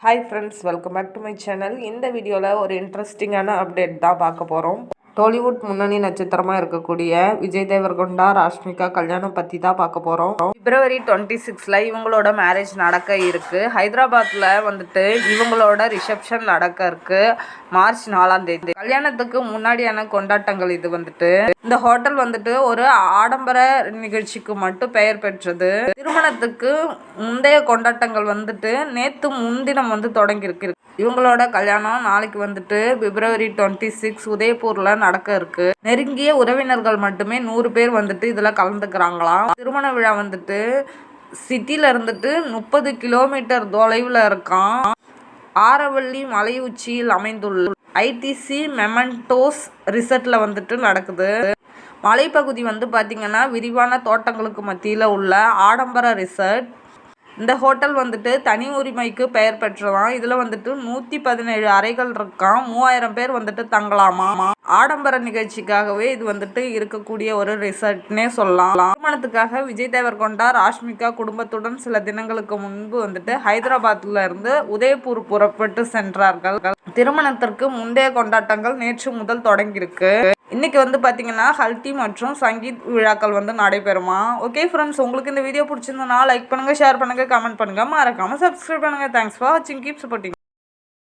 Hi friends, welcome back to my channel. இந்த வீடியோவில் ஒரு இன்ட்ரெஸ்டிங்கான அப்டேட் தான் பார்க்க போகிறோம். டாலிவுட் முன்னணி நட்சத்திரமாக இருக்கக்கூடிய விஜய் தேவர்கொண்டா ராஷ்மிகா கல்யாணம் பற்றி தான் பார்க்க போகிறோம். February 26 இவங்களோட மேரேஜ் நடக்க இருக்குது. ஹைதராபாத்தில் வந்துட்டு இவங்களோட ரிசப்ஷன் நடக்க இருக்குது March 4 கல்யாணத்துக்கு முன்னாடியான கொண்டாட்டங்கள் இது வந்துட்டு. இந்த ஹோட்டல் வந்துட்டு ஒரு ஆடம்பர நிகழ்ச்சிக்கு மட்டும் பெயர் பெற்றது. திருமணத்துக்கு முந்தைய கொண்டாட்டங்கள் வந்துட்டு நேற்று முன்தினம் தொடங்கியிருக்கு. இவங்களோட கல்யாணம் நாளைக்கு வந்துட்டு February 26 உதயபூரில் நடக்க இருக்கு. நெருங்கிய உறவினர்கள் மட்டுமே 100 பேர் வந்துட்டு இதில் கலந்துக்கிறாங்களாம். திருமண விழா வந்துட்டு சிட்டில இருந்துட்டு 30 கிலோமீட்டர் தொலைவில் இருக்கான். ஆரவள்ளி மலை உச்சியில் அமைந்துள்ள ஐடிசி மெமெண்டோஸ் ரிசர்ட்ல வந்துட்டு நடக்குது. மலைப்பகுதி பார்த்திங்கன்னா விரிவான தோட்டங்களுக்கு மத்தியில் உள்ள ஆடம்பர ரிசர்ட். இந்த ஹோட்டல் வந்துட்டு தனி உரிமைக்கு பெயர் பெற்றதான். இதில் வந்துட்டு 117 அறைகள் இருக்கான். 3000 பேர் வந்துட்டு தங்கலாமா. ஆடம்பர நிகழ்ச்சிக்காகவே இது வந்துட்டு இருக்கக்கூடிய ஒரு ரிசர்ட்னே சொல்லலாம். திருமணத்துக்காக விஜய் தேவர்கொண்டா ராஷ்மிகா குடும்பத்துடன் சில தினங்களுக்கு முன்பு வந்துட்டு ஹைதராபாத்ல இருந்து உதயபூர் புறப்பட்டு சென்றார்கள். திருமணத்திற்கு முந்தைய கொண்டாட்டங்கள் நேற்று முதல் தொடங்கியிருக்கு. இன்னைக்கு பார்த்தீங்கன்னா ஹல்தி மற்றும் சங்கீத் விழாக்கள் நடைபெறுமா. ஓகே ஃப்ரெண்ட்ஸ், உங்களுக்கு இந்த வீடியோ பிடிச்சிருந்தனா லைக் பண்ணுங்கள், ஷேர் பண்ணுங்கள், கமெண்ட் பண்ணுங்கள், மறக்காமல் சப்ஸ்கிரைப் பண்ணுங்கள். தேங்க்ஸ் ஃபார் வாட்சிங். Keep supporting.